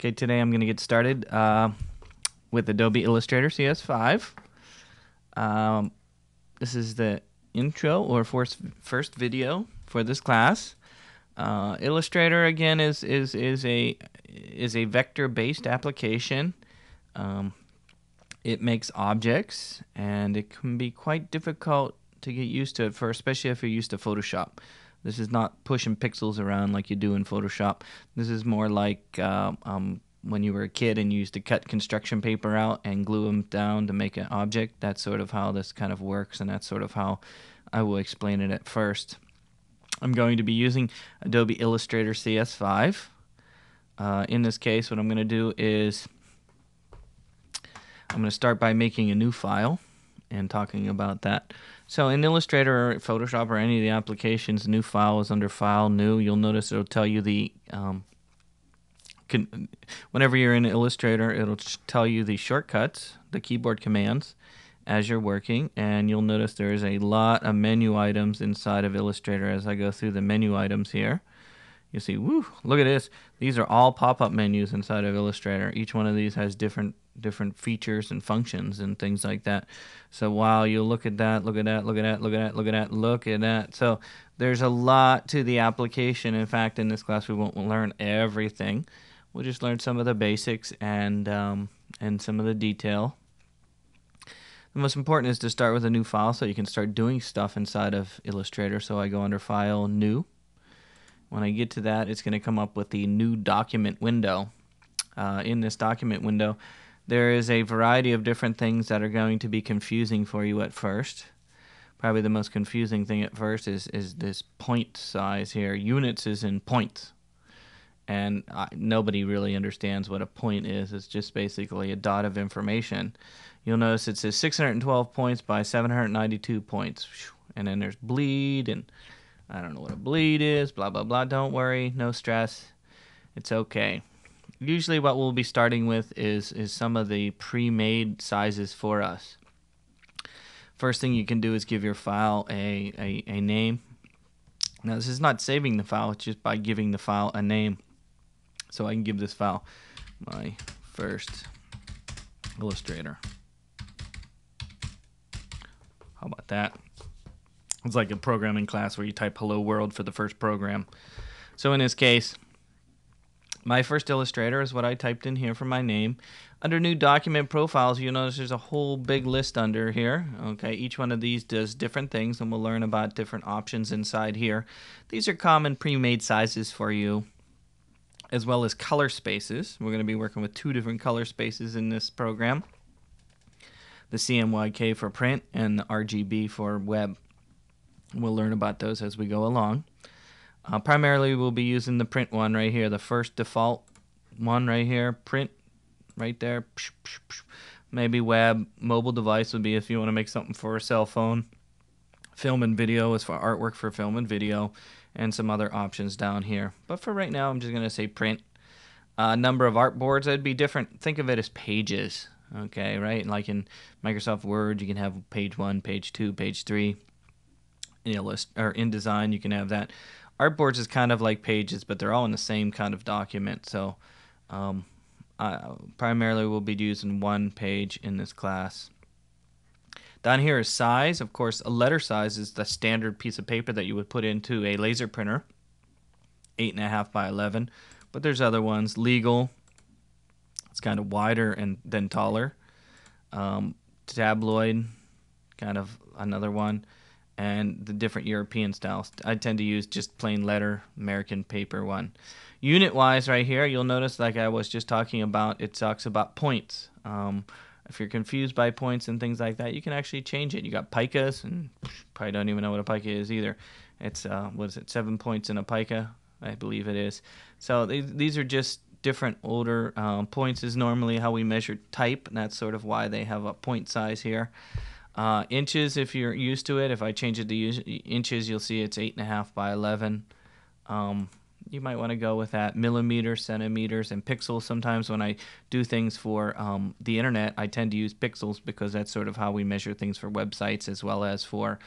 Okay, today I'm going to get started with Adobe Illustrator CS5. This is the intro or first video for this class. Illustrator again is a vector-based application. It makes objects, and it can be quite difficult to get used to it for, especially if you're used to Photoshop. This is not pushing pixels around like you do in Photoshop. This is more like when you were a kid and you used to cut construction paper out and glue them down to make an object. That's sort of how this kind of works, and that's sort of how I will explain it at first. I'm going to be using Adobe Illustrator CS5. In this case, what I'm going to do is I'm going to start by making a new file and talking about that. So in Illustrator or Photoshop or any of the applications, new file is under File, New. You'll notice it'll tell you the whenever you're in Illustrator, it'll tell you the shortcuts, the keyboard commands as you're working, and you'll notice there's a lot of menu items inside of Illustrator. As I go through the menu items here, you see, woo, look at this. These are all pop-up menus inside of Illustrator. Each one of these has different features and functions and things like that. So wow, you look at that, look at that, look at that, look at that, look at that, look at that. So there's a lot to the application. In fact, in this class we won't learn everything. We'll just learn some of the basics and some of the detail. The most important is to start with a new file so you can start doing stuff inside of Illustrator. So I go under File, New. When I get to that, it's going to come up with the New Document window. In this document window, there is a variety of different things that are going to be confusing for you at first. Probably the most confusing thing at first is this point size here. Units is in points. And nobody really understands what a point is. It's just basically a dot of information. You'll notice it says 612 points by 792 points. And then there's bleed, and I don't know what a bleed is, blah, blah, blah. Don't worry, no stress. It's okay. Usually what we'll be starting with is some of the pre-made sizes for us. First thing you can do is give your file a name. Now this is not saving the file, it's just by giving the file a name. So I can give this file my first Illustrator. How about that? It's like a programming class where you type hello world for the first program. So in this case, my first Illustrator is what I typed in here for my name. Under New Document Profiles, you'll notice there's a whole big list under here. Okay, each one of these does different things, and we'll learn about different options inside here. These are common pre-made sizes for you, as well as color spaces. We're going to be working with two different color spaces in this program. The CMYK for print and the RGB for web. We'll learn about those as we go along. Primarily we'll be using the print one right here, the first default one right here, print right there. Maybe web, mobile device would be if you want to make something for a cell phone. Film and video is for artwork for film and video, and some other options down here. But for right now, I'm just going to say print. Number of artboards, that'd be different. Think of it as pages, okay, right? Like in Microsoft Word, you can have page 1, page 2, page 3. In InDesign, you can have that. Artboards is kind of like pages, but they're all in the same kind of document. So primarily we'll be using one page in this class. Down here is size. Of course, a letter size is the standard piece of paper that you would put into a laser printer, 8.5 by 11. But there's other ones. Legal, it's kind of wider and then taller. Tabloid, kind of another one. And the different European styles. I tend to use just plain letter, American paper one. Unit-wise right here, you'll notice like I was just talking about, it talks about points. If you're confused by points and things like that, you can actually change it. You got picas, and probably don't even know what a pica is either. It's, what is it, 7 points in a pica? I believe it is. So these are just different older points is normally how we measure type, and that's sort of why they have a point size here. Inches, if you're used to it, if I change it to inches, you'll see it's 8.5 by 11. You might want to go with that. Millimeters, centimeters, and pixels. Sometimes when I do things for the internet, I tend to use pixels because that's sort of how we measure things for websites as well as for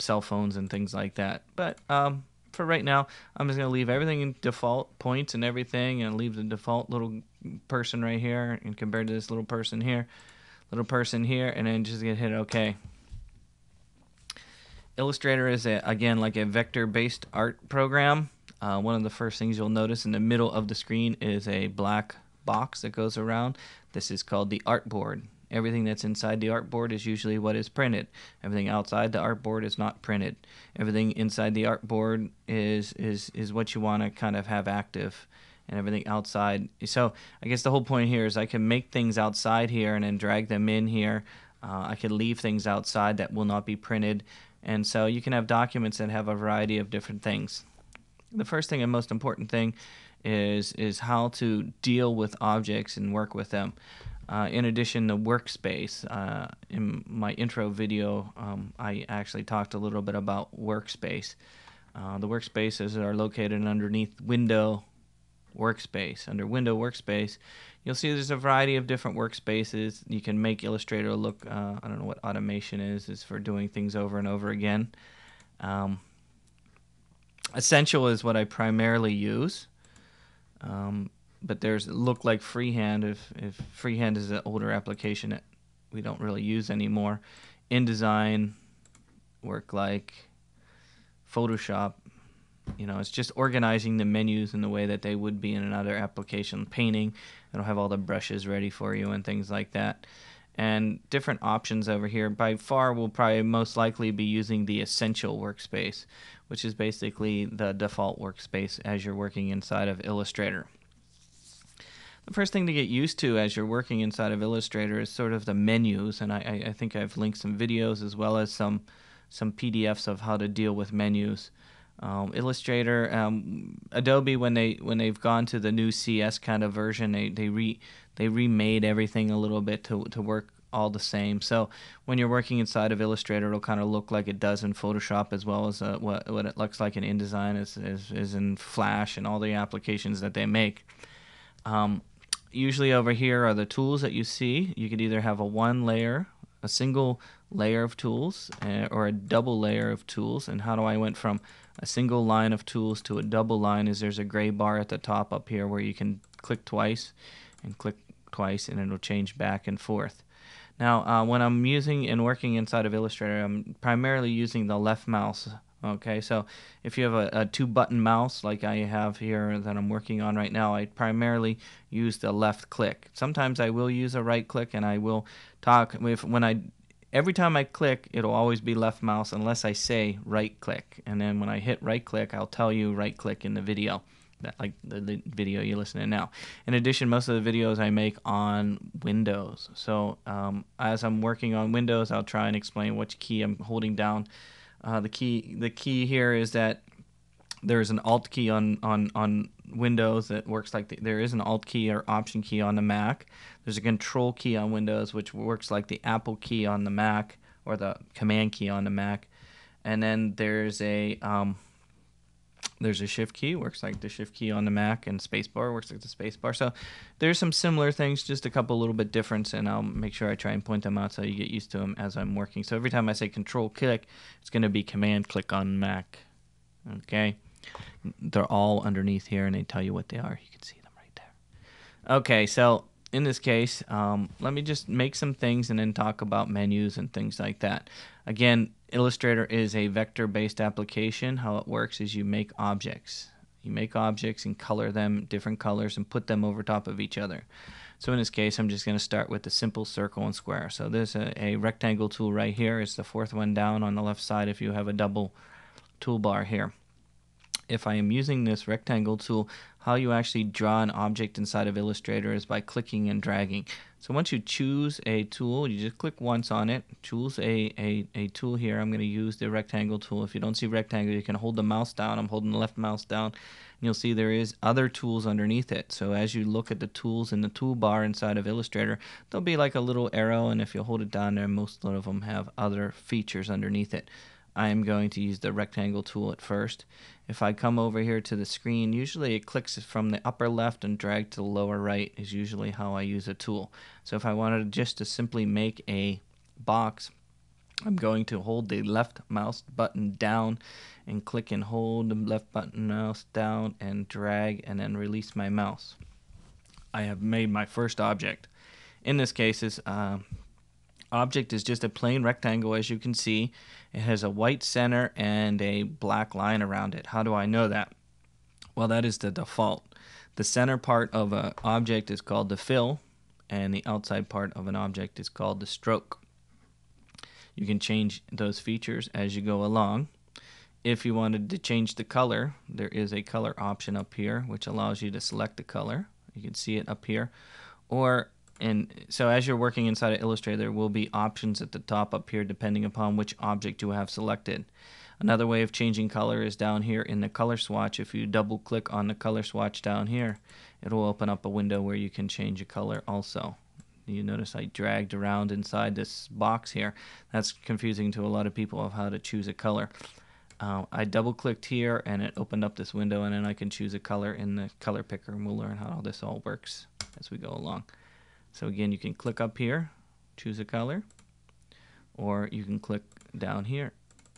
cell phones and things like that. But for right now, I'm just going to leave everything in default, points and everything, and leave the default little person right here, and compared to this little person here, and then just going to hit OK. Illustrator is, again, like a vector-based art program. One of the first things you'll notice in the middle of the screen is a black box that goes around. This is called the artboard. Everything that's inside the artboard is usually what is printed. Everything outside the artboard is not printed. Everything inside the artboard is what you want to kind of have active, and everything outside. So I guess the whole point here is I can make things outside here and then drag them in here. I can leave things outside that will not be printed. And so you can have documents that have a variety of different things. The first thing and most important thing is how to deal with objects and work with them. In addition, the workspace. In my intro video, I actually talked a little bit about workspace. The workspaces are located underneath Window Workspace. Under Window Workspace, you'll see there's a variety of different workspaces. You can make Illustrator look, I don't know what automation is. It's for doing things over and over again. Essential is what I primarily use. But there's look like freehand. If freehand is an older application that we don't really use anymore. InDesign, work like Photoshop. You know, it's just organizing the menus in the way that they would be in another application. Painting, it'll have all the brushes ready for you and things like that. And different options over here. By far, we'll probably most likely be using the Essential workspace, which is basically the default workspace as you're working inside of Illustrator. The first thing to get used to as you're working inside of Illustrator is sort of the menus, and I think I've linked some videos as well as some PDFs of how to deal with menus. Illustrator, Adobe, when they've gone to the new CS kind of version, they remade everything a little bit to work all the same. So when you're working inside of Illustrator, it'll kind of look like it does in Photoshop, as well as what it looks like in InDesign, is in Flash and all the applications that they make. Usually over here are the tools that you see. You could either have a single layer of tools, or a double layer of tools. And how do I went from a single line of tools to a double line is there's a gray bar at the top up here where you can click twice and it'll change back and forth. Now, when I'm using and working inside of Illustrator, I'm primarily using the left mouse. Okay, so if you have a two-button mouse like I have here that I'm working on right now, I primarily use the left click. Sometimes I will use a right click, and I will talk every time I click, it'll always be left mouse unless I say right click. And then when I hit right click, I'll tell you right click in the video, like the video you're listening to now. In addition, most of the videos I make on Windows. So as I'm working on Windows, I'll try and explain which key I'm holding down. The key here is that there's an Alt key on Windows that works like there is an Alt key or Option key on the Mac. There's a Control key on Windows, which works like the Apple key on the Mac, or the Command key on the Mac. And then there's a Shift key, works like the Shift key on the Mac, and Spacebar works like the Spacebar. So there's some similar things, just a couple little bit different, and I'll make sure I try and point them out so you get used to them as I'm working. So every time I say Control click, it's going to be Command click on Mac. Okay, they're all underneath here, and they tell you what they are. You can see them right there. Okay, so in this case, let me just make some things and then talk about menus and things like that. Again, Illustrator is a vector-based application. How it works is you make objects. You make objects and color them different colors and put them over top of each other. So in this case, I'm just going to start with the simple circle and square. So there's a rectangle tool right here. It's the fourth one down on the left side if you have a double toolbar here. If I am using this rectangle tool, how you actually draw an object inside of Illustrator is by clicking and dragging. So once you choose a tool, you just click once on it, choose a tool here. I'm going to use the rectangle tool. If you don't see rectangle, you can hold the mouse down. I'm holding the left mouse down, and you'll see there is other tools underneath it. So as you look at the tools in the toolbar inside of Illustrator, there'll be like a little arrow, and if you hold it down there, most of them have other features underneath it. I am going to use the rectangle tool at first. If I come over here to the screen, usually it clicks from the upper left and drag to the lower right is usually how I use a tool. So if I wanted just to simply make a box, I'm going to hold the left mouse button down and click and hold the left button mouse down and drag and then release my mouse. I have made my first object. In this case, this object is just a plain rectangle, as you can see. It has a white center and a black line around it. How do I know that? Well, that is the default. The center part of an object is called the fill, and the outside part of an object is called the stroke. You can change those features as you go along. If you wanted to change the color, there is a color option up here which allows you to select the color. You can see it up here. So as you're working inside of Illustrator, there will be options at the top up here depending upon which object you have selected. Another way of changing color is down here in the color swatch. If you double click on the color swatch down here, it will open up a window where you can change a color also. You notice I dragged around inside this box here. That's confusing to a lot of people of how to choose a color. I double clicked here and it opened up this window, and then I can choose a color in the color picker, and we'll learn how this all works as we go along. So again, you can click up here, choose a color, or you can click down here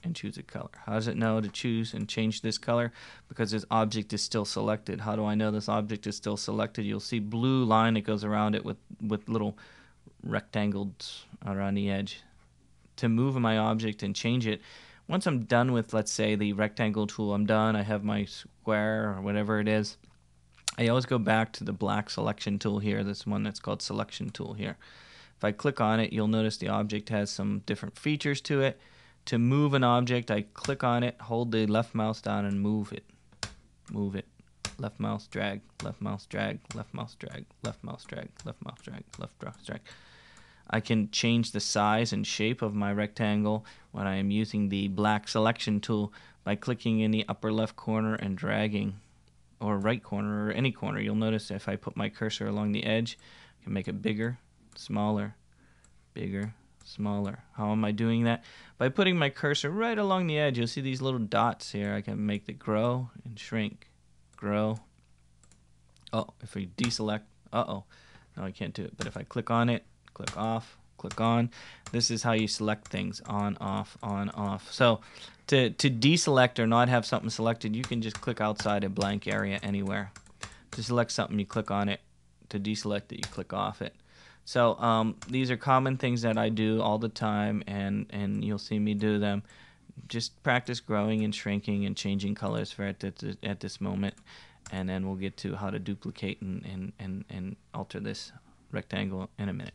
and choose a color. How does it know to choose and change this color? Because this object is still selected. How do I know this object is still selected? You'll see blue line that goes around it with little rectangles around the edge. To move my object and change it, once I'm done with, let's say, the rectangle tool, I'm done, I have my square or whatever it is, I always go back to the black selection tool here, this one that's called selection tool here. If I click on it, you'll notice the object has some different features to it. To move an object, I click on it, hold the left mouse down and move it. Move it. Left mouse drag, left mouse drag, left mouse drag, left mouse drag, left mouse drag, left mouse drag. I can change the size and shape of my rectangle when I am using the black selection tool by clicking in the upper left corner and dragging, or right corner, or any corner. You'll notice if I put my cursor along the edge, I can make it bigger, smaller, bigger, smaller. How am I doing that? By putting my cursor right along the edge. You'll see these little dots here. I can make it grow and shrink, grow. Oh, if we deselect, no, I can't do it. But if I click on it, click off, click on, this is how you select things, on, off, on, off. So to deselect or not have something selected, you can just click outside a blank area anywhere. To select something, you click on it. To deselect it, you click off it. So these are common things that I do all the time, and you'll see me do them. Just practice growing and shrinking and changing colors for at this moment, and then we'll get to how to duplicate and alter this rectangle in a minute.